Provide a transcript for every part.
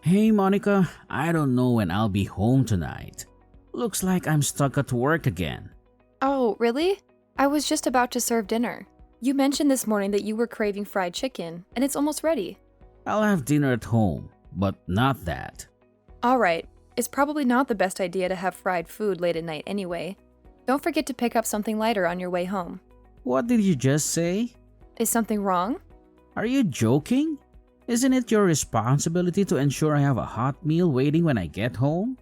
Hey Monica, I don't know when I'll be home tonight. Looks like I'm stuck at work again. Oh, really? I was just about to serve dinner. You mentioned this morning that you were craving fried chicken, and it's almost ready. I'll have dinner at home, but not that. Alright, it's probably not the best idea to have fried food late at night anyway. Don't forget to pick up something lighter on your way home. What did you just say? Is something wrong? Are you joking? Isn't it your responsibility to ensure I have a hot meal waiting when I get home?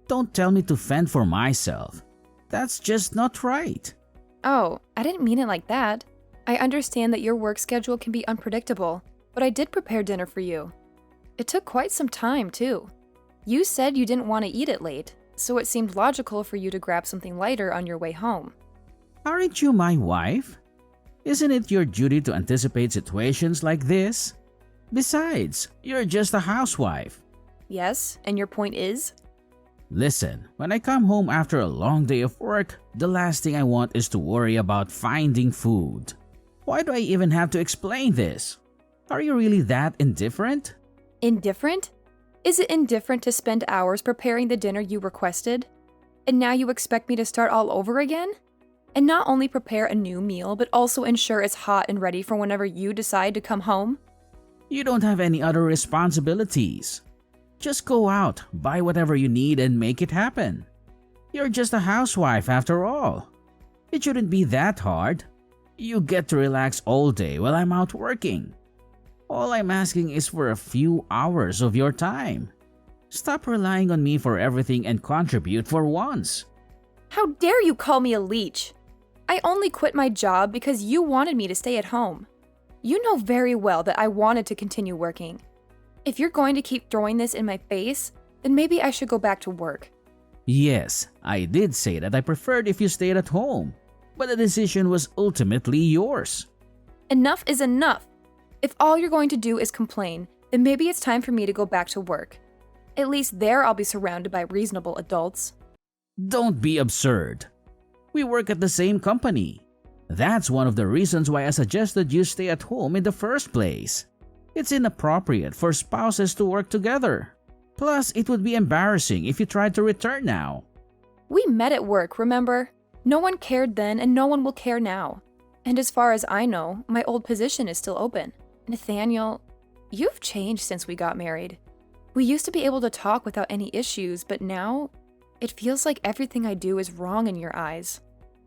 Don't tell me to fend for myself. That's just not right. Oh, I didn't mean it like that. I understand that your work schedule can be unpredictable, but I did prepare dinner for you. It took quite some time, too. You said you didn't want to eat it late, so it seemed logical for you to grab something lighter on your way home. Aren't you my wife? Isn't it your duty to anticipate situations like this? Besides, you're just a housewife. Yes, and your point is? Listen, when I come home after a long day of work, the last thing I want is to worry about finding food. Why do I even have to explain this? Are you really that indifferent? Indifferent? Is it indifferent to spend hours preparing the dinner you requested? And now you expect me to start all over again? And not only prepare a new meal, but also ensure it's hot and ready for whenever you decide to come home? You don't have any other responsibilities. Just go out, buy whatever you need and make it happen. You're just a housewife after all. It shouldn't be that hard. You get to relax all day while I'm out working. All I'm asking is for a few hours of your time. Stop relying on me for everything and contribute for once. How dare you call me a leech? I only quit my job because you wanted me to stay at home. You know very well that I wanted to continue working. If you're going to keep throwing this in my face, then maybe I should go back to work. Yes, I did say that I preferred if you stayed at home, but the decision was ultimately yours. Enough is enough. If all you're going to do is complain, then maybe it's time for me to go back to work. At least there I'll be surrounded by reasonable adults. Don't be absurd. We work at the same company. That's one of the reasons why I suggested you stay at home in the first place. It's inappropriate for spouses to work together. Plus, it would be embarrassing if you tried to return now. We met at work, remember? No one cared then and no one will care now. And as far as I know, my old position is still open. Nathaniel, you've changed since we got married. We used to be able to talk without any issues, but now it feels like everything I do is wrong in your eyes.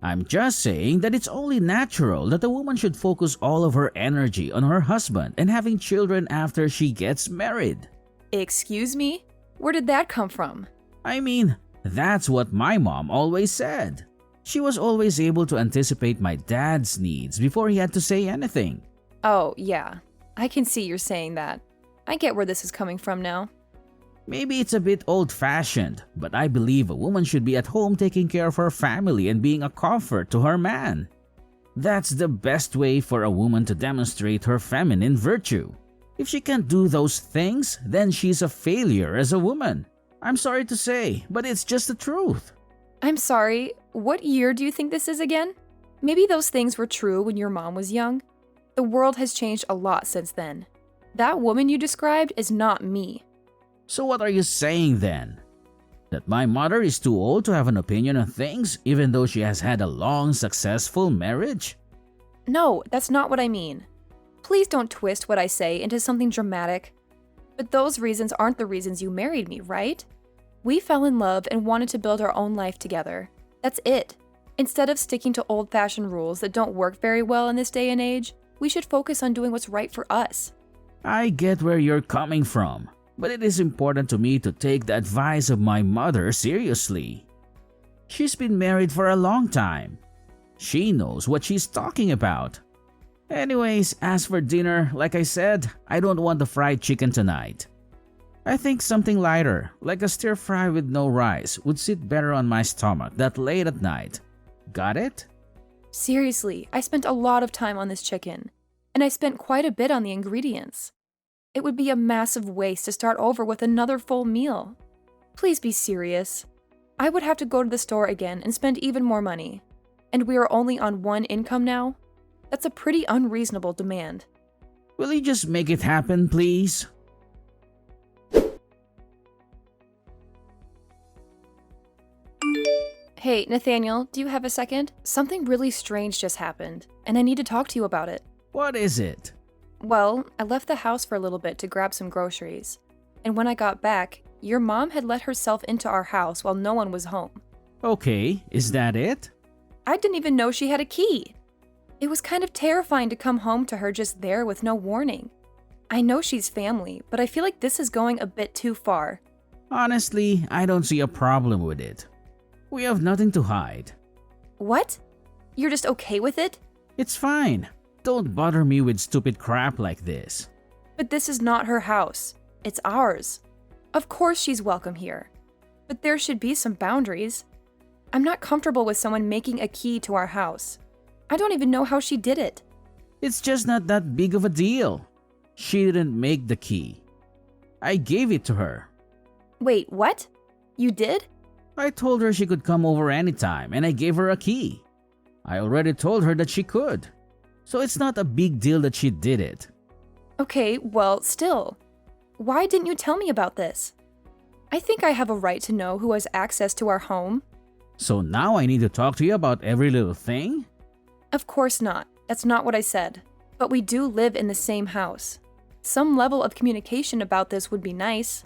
I'm just saying that it's only natural that a woman should focus all of her energy on her husband and having children after she gets married. Excuse me? Where did that come from? I mean, that's what my mom always said. She was always able to anticipate my dad's needs before he had to say anything. Oh, yeah. I can see you're saying that. I get where this is coming from now. Maybe it's a bit old-fashioned, but I believe a woman should be at home taking care of her family and being a comfort to her man. That's the best way for a woman to demonstrate her feminine virtue. If she can't do those things, then she's a failure as a woman. I'm sorry to say, but it's just the truth. I'm sorry, what year do you think this is again? Maybe those things were true when your mom was young. The world has changed a lot since then. That woman you described is not me. So what are you saying then? That my mother is too old to have an opinion on things even though she has had a long, successful marriage? No, that's not what I mean. Please don't twist what I say into something dramatic. But those reasons aren't the reasons you married me, right? We fell in love and wanted to build our own life together. That's it. Instead of sticking to old-fashioned rules that don't work very well in this day and age, we should focus on doing what's right for us. I get where you're coming from, but it is important to me to take the advice of my mother seriously. She's been married for a long time. She knows what she's talking about. Anyways, as for dinner, like I said, I don't want the fried chicken tonight. I think something lighter, like a stir fry with no rice, would sit better on my stomach that late at night. Got it? Seriously, I spent a lot of time on this chicken, and I spent quite a bit on the ingredients. It would be a massive waste to start over with another full meal. Please be serious. I would have to go to the store again and spend even more money. And we are only on one income now? That's a pretty unreasonable demand. Will you just make it happen, please? Hey, Nathaniel, do you have a second? Something really strange just happened, and I need to talk to you about it. What is it? Well, I left the house for a little bit to grab some groceries. And when I got back, your mom had let herself into our house while no one was home. Okay, is that it? I didn't even know she had a key. It was kind of terrifying to come home to her just there with no warning. I know she's family, but I feel like this is going a bit too far. Honestly, I don't see a problem with it. We have nothing to hide. What? You're just okay with it? It's fine. Don't bother me with stupid crap like this. But this is not her house. It's ours. Of course she's welcome here. But there should be some boundaries. I'm not comfortable with someone making a key to our house. I don't even know how she did it. It's just not that big of a deal. She didn't make the key. I gave it to her. Wait, what? You did? I told her she could come over anytime and I gave her a key. I already told her that she could. So it's not a big deal that she did it. Okay, well, still. Why didn't you tell me about this? I think I have a right to know who has access to our home. So now I need to talk to you about every little thing? Of course not. That's not what I said. But we do live in the same house. Some level of communication about this would be nice.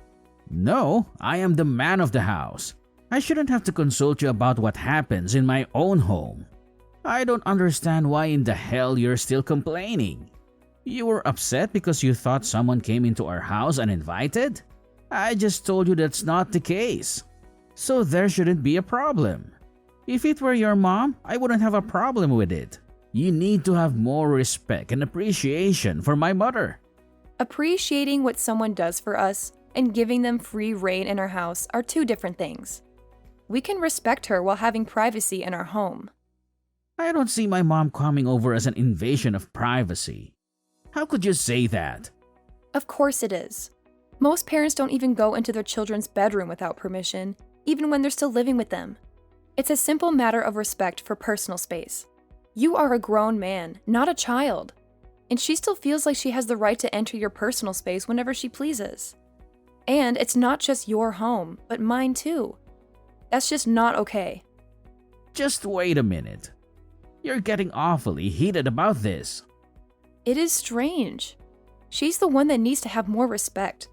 No, I am the man of the house. I shouldn't have to consult you about what happens in my own home. I don't understand why in the hell you're still complaining. You were upset because you thought someone came into our house uninvited? I just told you that's not the case. So there shouldn't be a problem. If it were your mom, I wouldn't have a problem with it. You need to have more respect and appreciation for my mother. Appreciating what someone does for us and giving them free reign in our house are two different things. We can respect her while having privacy in our home. I don't see my mom coming over as an invasion of privacy. How could you say that? Of course it is. Most parents don't even go into their children's bedroom without permission, even when they're still living with them. It's a simple matter of respect for personal space. You are a grown man, not a child. And she still feels like she has the right to enter your personal space whenever she pleases. And it's not just your home, but mine too. That's just not okay. Just wait a minute. You're getting awfully heated about this. It is strange. She's the one that needs to have more respect.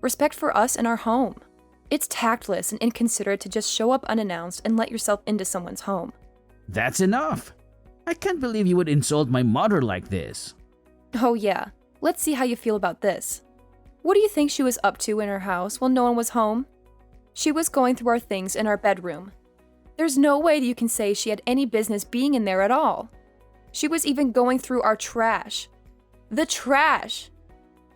Respect for us and our home. It's tactless and inconsiderate to just show up unannounced and let yourself into someone's home. That's enough. I can't believe you would insult my mother like this. Oh yeah, let's see how you feel about this. What do you think she was up to in her house while no one was home? She was going through our things in our bedroom. There's no way that you can say she had any business being in there at all. She was even going through our trash. The trash!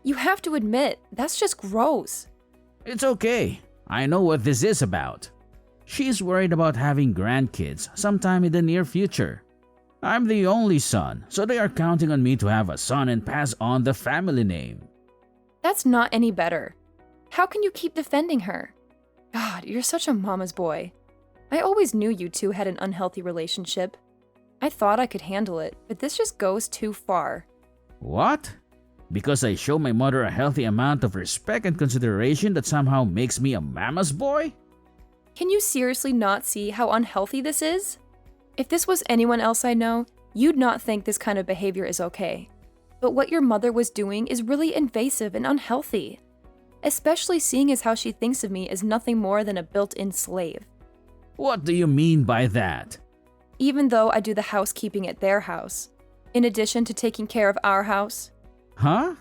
You have to admit, that's just gross. It's okay. I know what this is about. She's worried about having grandkids sometime in the near future. I'm the only son, so they are counting on me to have a son and pass on the family name. That's not any better. How can you keep defending her? God, you're such a mama's boy. I always knew you two had an unhealthy relationship. I thought I could handle it, but this just goes too far. What? Because I show my mother a healthy amount of respect and consideration that somehow makes me a mama's boy? Can you seriously not see how unhealthy this is? If this was anyone else I know, you'd not think this kind of behavior is okay. But what your mother was doing is really invasive and unhealthy. Especially seeing as how she thinks of me as nothing more than a built-in slave. What do you mean by that? Even though I do the housekeeping at their house, in addition to taking care of our house. Huh?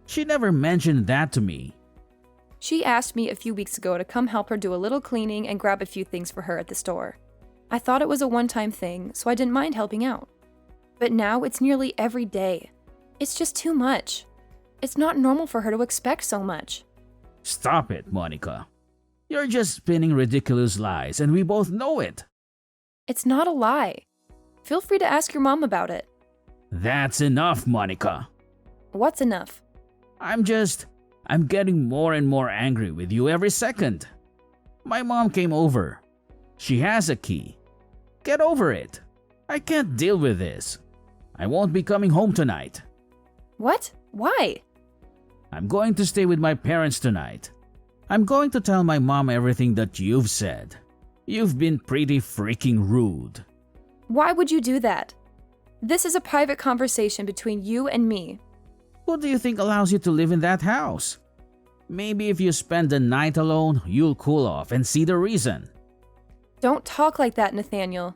She never mentioned that to me. She asked me a few weeks ago to come help her do a little cleaning and grab a few things for her at the store. I thought it was a one-time thing, so I didn't mind helping out. But now it's nearly every day. It's just too much. It's not normal for her to expect so much. Stop it, Monica. You're just spinning ridiculous lies and we both know it. It's not a lie. Feel free to ask your mom about it. That's enough, Monica. What's enough? I'm getting more and more angry with you every second. My mom came over. She has a key. Get over it. I can't deal with this. I won't be coming home tonight. What? Why? I'm going to stay with my parents tonight. I'm going to tell my mom everything that you've said. You've been pretty freaking rude. Why would you do that? This is a private conversation between you and me. Who do you think allows you to live in that house? Maybe if you spend the night alone, you'll cool off and see the reason. Don't talk like that, Nathaniel.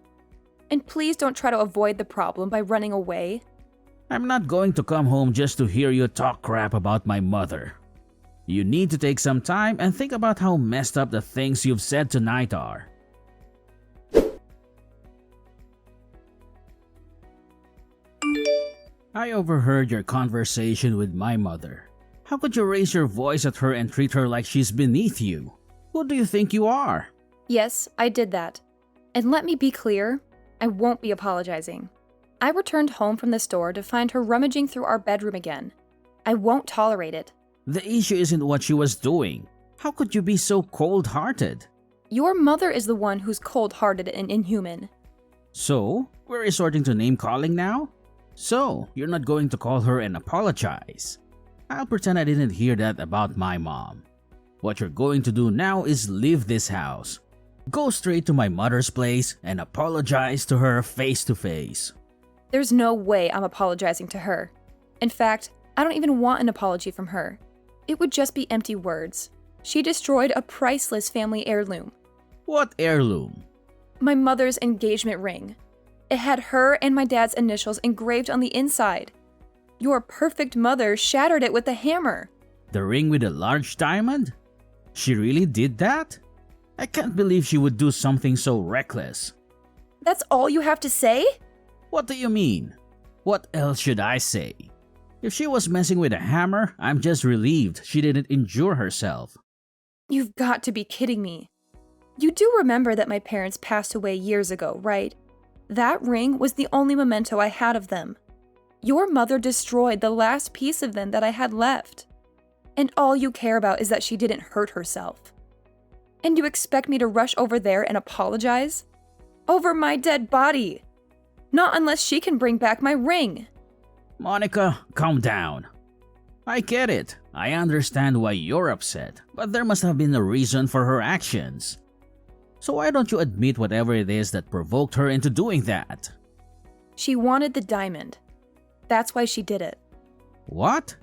And please don't try to avoid the problem by running away. I'm not going to come home just to hear you talk crap about my mother. You need to take some time and think about how messed up the things you've said tonight are. I overheard your conversation with my mother. How could you raise your voice at her and treat her like she's beneath you? Who do you think you are? Yes, I did that. And let me be clear, I won't be apologizing. I returned home from the store to find her rummaging through our bedroom again. I won't tolerate it. The issue isn't what she was doing. How could you be so cold-hearted? Your mother is the one who's cold-hearted and inhuman. So, we're resorting to name-calling now? So, you're not going to call her and apologize. I'll pretend I didn't hear that about my mom. What you're going to do now is leave this house. Go straight to my mother's place and apologize to her face to face. There's no way I'm apologizing to her. In fact, I don't even want an apology from her. It would just be empty words. She destroyed a priceless family heirloom. What heirloom? My mother's engagement ring. It had her and my dad's initials engraved on the inside. Your perfect mother shattered it with a hammer. The ring with a large diamond? She really did that? I can't believe she would do something so reckless. That's all you have to say? What do you mean? What else should I say? If she was messing with a hammer, I'm just relieved she didn't injure herself. You've got to be kidding me. You do remember that my parents passed away years ago, right? That ring was the only memento I had of them. Your mother destroyed the last piece of them that I had left. And all you care about is that she didn't hurt herself. And you expect me to rush over there and apologize? Over my dead body! Not unless she can bring back my ring. Monica, calm down. I get it. I understand why you're upset, but there must have been a reason for her actions. So why don't you admit whatever it is that provoked her into doing that? She wanted the diamond. That's why she did it. What?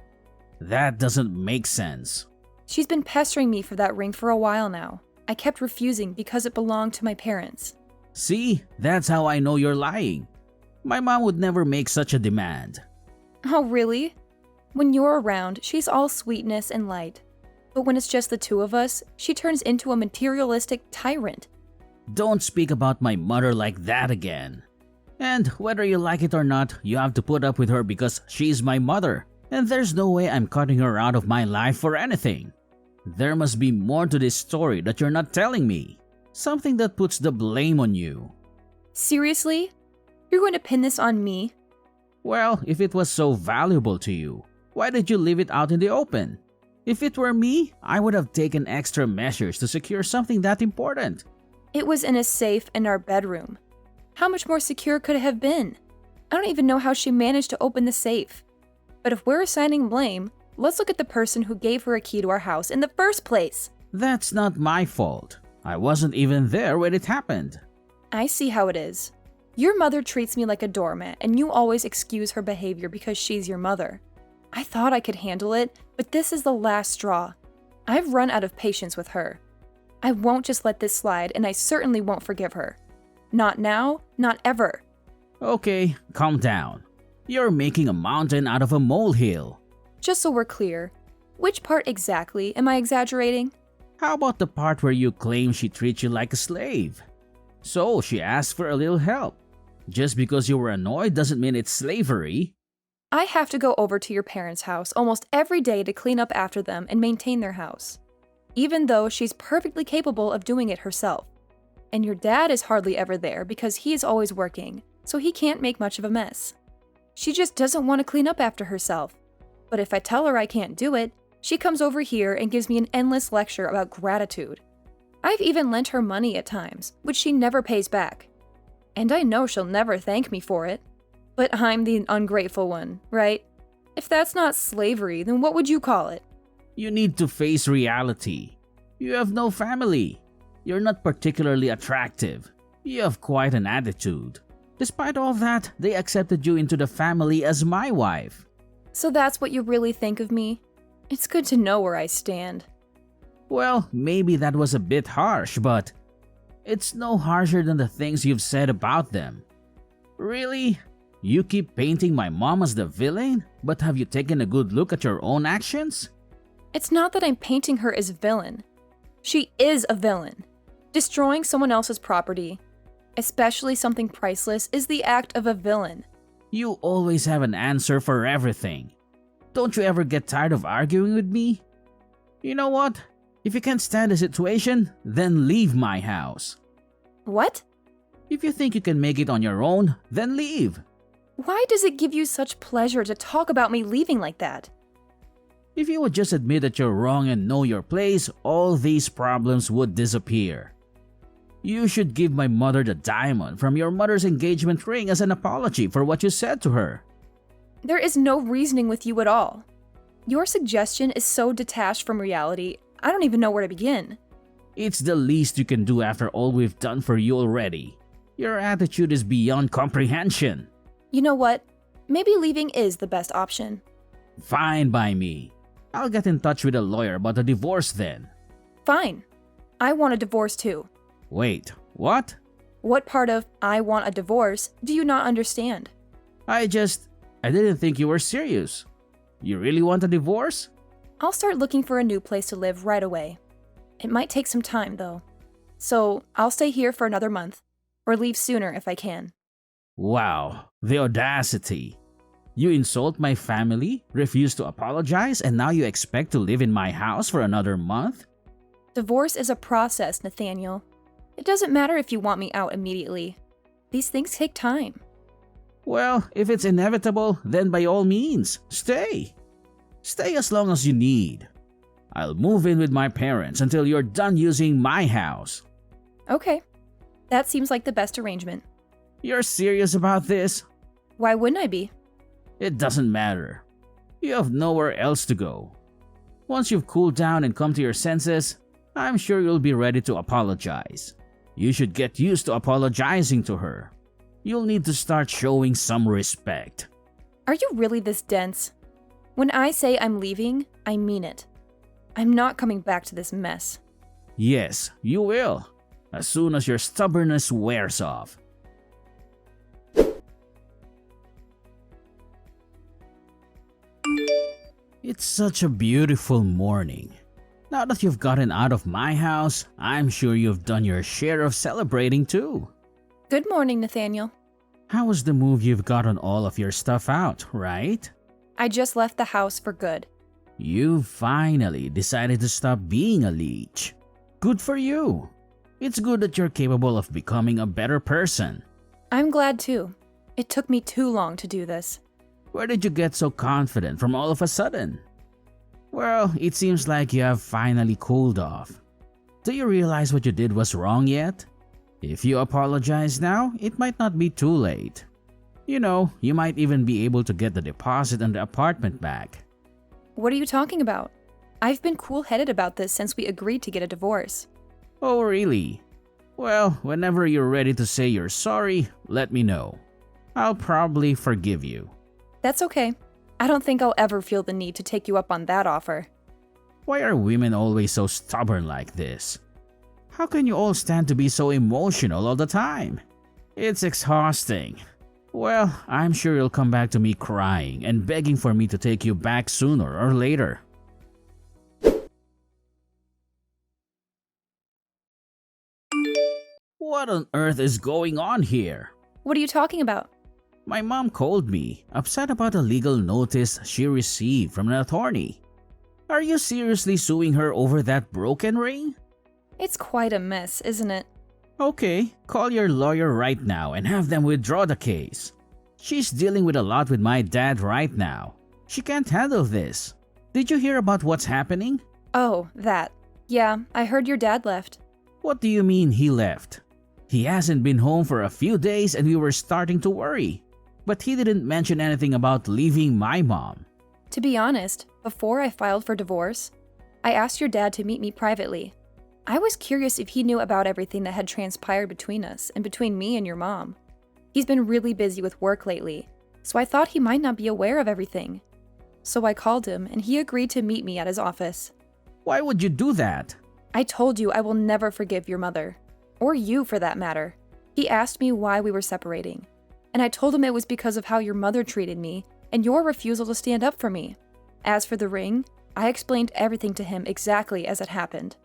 That doesn't make sense. She's been pestering me for that ring for a while now. I kept refusing because it belonged to my parents. See, that's how I know you're lying. My mom would never make such a demand. Oh, really? When you're around, she's all sweetness and light. But when it's just the two of us, she turns into a materialistic tyrant. Don't speak about my mother like that again. And whether you like it or not, you have to put up with her because she's my mother. And there's no way I'm cutting her out of my life for anything. There must be more to this story that you're not telling me. Something that puts the blame on you. Seriously? You're going to pin this on me? Well, if it was so valuable to you, why did you leave it out in the open? If it were me, I would have taken extra measures to secure something that important. It was in a safe in our bedroom. How much more secure could it have been? I don't even know how she managed to open the safe. But if we're assigning blame, let's look at the person who gave her a key to our house in the first place. That's not my fault. I wasn't even there when it happened. I see how it is. Your mother treats me like a doormat, and you always excuse her behavior because she's your mother. I thought I could handle it, but this is the last straw. I've run out of patience with her. I won't just let this slide, and I certainly won't forgive her. Not now, not ever. Okay, calm down. You're making a mountain out of a molehill. Just so we're clear, which part exactly am I exaggerating? How about the part where you claim she treats you like a slave? So she asked for a little help. Just because you were annoyed doesn't mean it's slavery. I have to go over to your parents' house almost every day to clean up after them and maintain their house, even though she's perfectly capable of doing it herself. And your dad is hardly ever there because he is always working, so he can't make much of a mess. She just doesn't want to clean up after herself. But if I tell her I can't do it, she comes over here and gives me an endless lecture about gratitude. I've even lent her money at times, which she never pays back. And I know she'll never thank me for it. But I'm the ungrateful one, right? If that's not slavery, then what would you call it? You need to face reality. You have no family. You're not particularly attractive. You have quite an attitude. Despite all that, they accepted you into the family as my wife. So that's what you really think of me? It's good to know where I stand. Well, maybe that was a bit harsh, but it's no harsher than the things you've said about them. Really? You keep painting my mom as the villain, but have you taken a good look at your own actions? It's not that I'm painting her as villain. She is a villain. Destroying someone else's property, especially something priceless, is the act of a villain. You always have an answer for everything. Don't you ever get tired of arguing with me? You know what? If you can't stand the situation, then leave my house. What? If you think you can make it on your own, then leave. Why does it give you such pleasure to talk about me leaving like that? If you would just admit that you're wrong and know your place, all these problems would disappear. You should give my mother the diamond from your mother's engagement ring as an apology for what you said to her. There is no reasoning with you at all. Your suggestion is so detached from reality, I don't even know where to begin. It's the least you can do after all we've done for you already. Your attitude is beyond comprehension. You know what? Maybe leaving is the best option. Fine by me. I'll get in touch with a lawyer about the divorce then. Fine. I want a divorce too. Wait, what? What part of I want a divorce do you not understand? I didn't think you were serious. You really want a divorce? I'll start looking for a new place to live right away. It might take some time though. So I'll stay here for another month, or leave sooner if I can. Wow, the audacity. You insult my family, refuse to apologize, and now you expect to live in my house for another month? Divorce is a process, Nathaniel. It doesn't matter if you want me out immediately. These things take time. Well, if it's inevitable, then by all means, stay. Stay as long as you need. I'll move in with my parents until you're done using my house. Okay. That seems like the best arrangement. You're serious about this? Why wouldn't I be? It doesn't matter. You have nowhere else to go. Once you've cooled down and come to your senses, I'm sure you'll be ready to apologize. You should get used to apologizing to her. You'll need to start showing some respect. Are you really this dense? When I say I'm leaving, I mean it. I'm not coming back to this mess. Yes, you will, as soon as your stubbornness wears off. It's such a beautiful morning. Now that you've gotten out of my house, I'm sure you've done your share of celebrating too. Good morning, Nathaniel. How was the move you've gotten all of your stuff out, right? I just left the house for good. You finally decided to stop being a leech. Good for you. It's good that you're capable of becoming a better person. I'm glad too. It took me too long to do this. Where did you get so confident from all of a sudden? Well, it seems like you have finally cooled off. Do you realize what you did was wrong yet? If you apologize now, it might not be too late. You know, you might even be able to get the deposit on the apartment back. What are you talking about? I've been cool-headed about this since we agreed to get a divorce. Oh, really? Well, whenever you're ready to say you're sorry, let me know. I'll probably forgive you. That's okay. I don't think I'll ever feel the need to take you up on that offer. Why are women always so stubborn like this? How can you all stand to be so emotional all the time? It's exhausting. Well, I'm sure you'll come back to me crying and begging for me to take you back sooner or later. What on earth is going on here? What are you talking about? My mom called me, upset about a legal notice she received from an attorney. Are you seriously suing her over that broken ring? It's quite a mess, isn't it? Okay, call your lawyer right now and have them withdraw the case. She's dealing with a lot with my dad right now. She can't handle this. Did you hear about what's happening? Oh, that. Yeah, I heard your dad left. What do you mean he left? He hasn't been home for a few days and we were starting to worry. But he didn't mention anything about leaving my mom. To be honest, before I filed for divorce, I asked your dad to meet me privately. I was curious if he knew about everything that had transpired between us and between me and your mom. He's been really busy with work lately, so I thought he might not be aware of everything. So I called him and he agreed to meet me at his office. Why would you do that? I told you I will never forgive your mother. Or you, for that matter. He asked me why we were separating. And I told him it was because of how your mother treated me and your refusal to stand up for me. As for the ring, I explained everything to him exactly as it happened.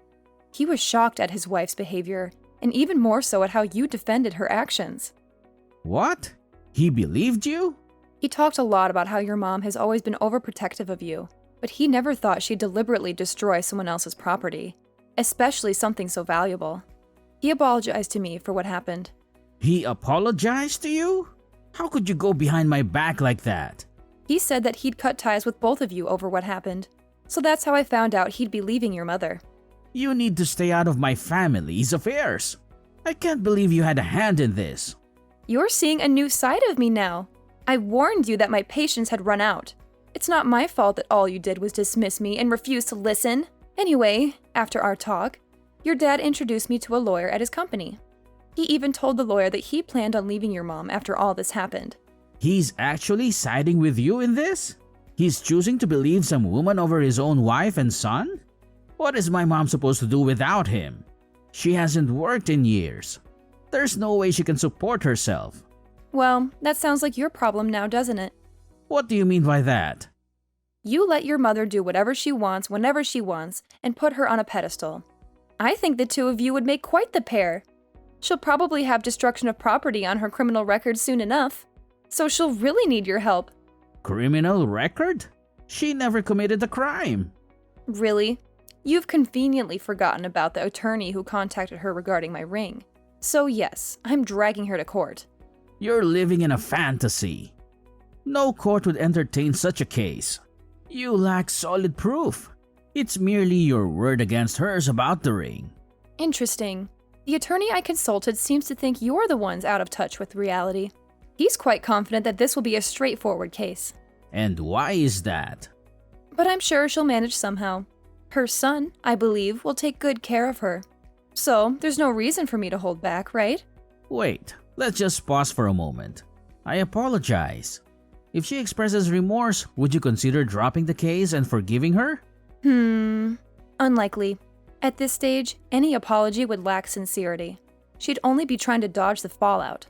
He was shocked at his wife's behavior, and even more so at how you defended her actions. What? He believed you? He talked a lot about how your mom has always been overprotective of you, but he never thought she'd deliberately destroy someone else's property, especially something so valuable. He apologized to me for what happened. He apologized to you? How could you go behind my back like that? He said that he'd cut ties with both of you over what happened, so that's how I found out he'd be leaving your mother. You need to stay out of my family's affairs. I can't believe you had a hand in this. You're seeing a new side of me now. I warned you that my patience had run out. It's not my fault that all you did was dismiss me and refuse to listen. Anyway, after our talk, your dad introduced me to a lawyer at his company. He even told the lawyer that he planned on leaving your mom after all this happened. He's actually siding with you in this? He's choosing to believe some woman over his own wife and son? What is my mom supposed to do without him? She hasn't worked in years. There's no way she can support herself. Well, that sounds like your problem now, doesn't it? What do you mean by that? You let your mother do whatever she wants whenever she wants and put her on a pedestal. I think the two of you would make quite the pair. She'll probably have destruction of property on her criminal record soon enough, so she'll really need your help. Criminal record? She never committed a crime. Really? You've conveniently forgotten about the attorney who contacted her regarding my ring. So yes, I'm dragging her to court. You're living in a fantasy. No court would entertain such a case. You lack solid proof. It's merely your word against hers about the ring. Interesting. The attorney I consulted seems to think you're the ones out of touch with reality. He's quite confident that this will be a straightforward case. And why is that? But I'm sure she'll manage somehow. Her son, I believe, will take good care of her. So, there's no reason for me to hold back, right? Wait, let's just pause for a moment. I apologize. If she expresses remorse, would you consider dropping the case and forgiving her? Unlikely. At this stage, any apology would lack sincerity. She'd only be trying to dodge the fallout.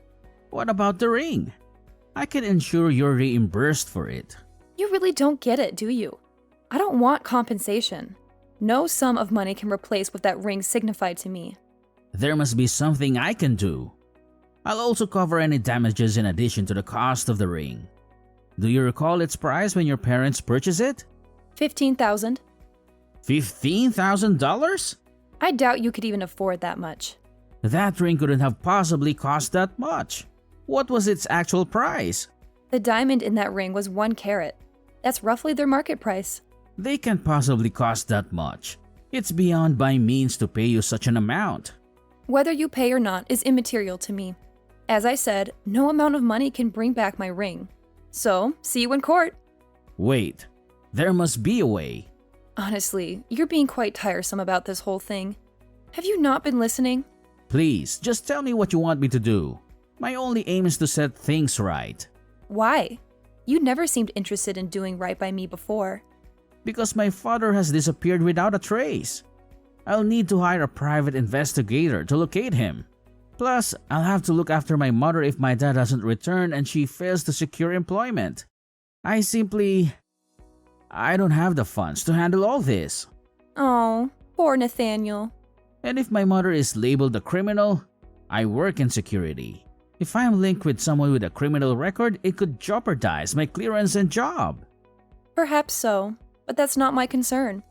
What about the ring? I can ensure you're reimbursed for it. You really don't get it, do you? I don't want compensation. No sum of money can replace what that ring signified to me. There must be something I can do. I'll also cover any damages in addition to the cost of the ring. Do you recall its price when your parents purchased it? $15,000. $15,000? I doubt you could even afford that much. That ring couldn't have possibly cost that much. What was its actual price? The diamond in that ring was 1 carat. That's roughly their market price. They can't possibly cost that much. It's beyond my means to pay you such an amount. Whether you pay or not is immaterial to me. As I said, no amount of money can bring back my ring. So, see you in court. Wait, there must be a way. Honestly, you're being quite tiresome about this whole thing. Have you not been listening? Please, just tell me what you want me to do. My only aim is to set things right. Why? You never seemed interested in doing right by me before. Because my father has disappeared without a trace. I'll need to hire a private investigator to locate him. Plus, I'll have to look after my mother if my dad doesn't return and she fails to secure employment. I don't have the funds to handle all this. Oh, poor Nathaniel. And if my mother is labeled a criminal, I work in security. If I'm linked with someone with a criminal record, it could jeopardize my clearance and job. Perhaps so, but that's not my concern.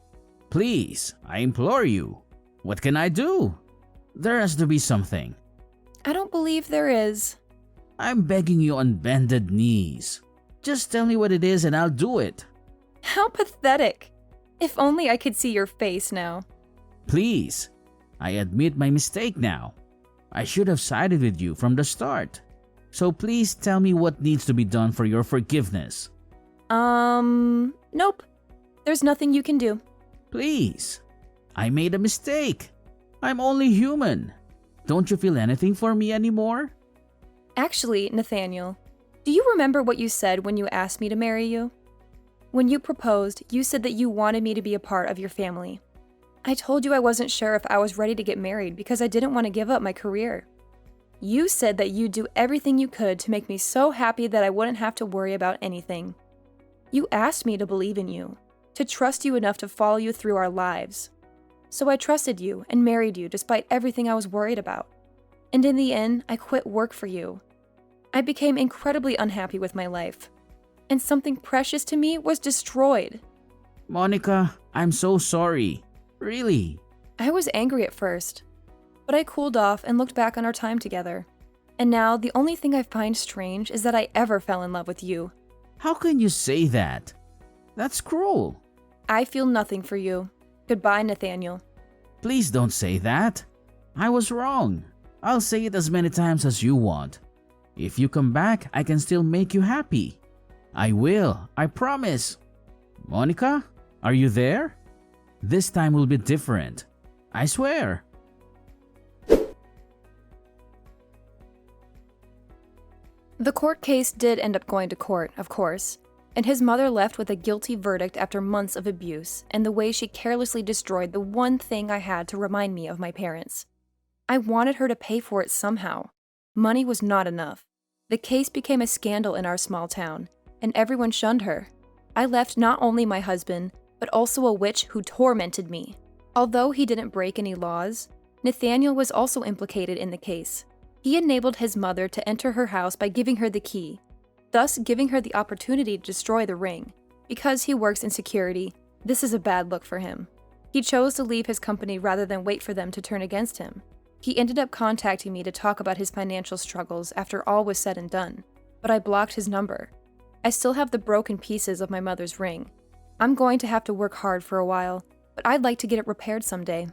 Please, I implore you. What can I do? There has to be something. I don't believe there is. I'm begging you on bended knees. Just tell me what it is and I'll do it. How pathetic. If only I could see your face now. Please, I admit my mistake now. I should have sided with you from the start. So please tell me what needs to be done for your forgiveness. Nope. There's nothing you can do. Please, I made a mistake. I'm only human. Don't you feel anything for me anymore? Actually, Nathaniel, do you remember what you said when you asked me to marry you? When you proposed, you said that you wanted me to be a part of your family. I told you I wasn't sure if I was ready to get married because I didn't want to give up my career. You said that you'd do everything you could to make me so happy that I wouldn't have to worry about anything. You asked me to believe in you, to trust you enough to follow you through our lives. So I trusted you and married you despite everything I was worried about. And in the end, I quit work for you. I became incredibly unhappy with my life. And something precious to me was destroyed. Monica, I'm so sorry. Really. I was angry at first, but I cooled off and looked back on our time together. And now, the only thing I find strange is that I ever fell in love with you. How can you say that? That's cruel. I feel nothing for you. Goodbye, Nathaniel. Please don't say that. I was wrong. I'll say it as many times as you want. If you come back, I can still make you happy. I will, I promise. Monica, are you there? This time will be different. I swear. The court case did end up going to court, of course, and his mother left with a guilty verdict after months of abuse and the way she carelessly destroyed the one thing I had to remind me of my parents. I wanted her to pay for it somehow. Money was not enough. The case became a scandal in our small town, and everyone shunned her. I left not only my husband, but also a witch who tormented me. Although he didn't break any laws, Nathaniel was also implicated in the case. He enabled his mother to enter her house by giving her the key, thus giving her the opportunity to destroy the ring. Because he works in security, this is a bad look for him. He chose to leave his company rather than wait for them to turn against him. He ended up contacting me to talk about his financial struggles after all was said and done, but I blocked his number. I still have the broken pieces of my mother's ring. I'm going to have to work hard for a while, but I'd like to get it repaired someday.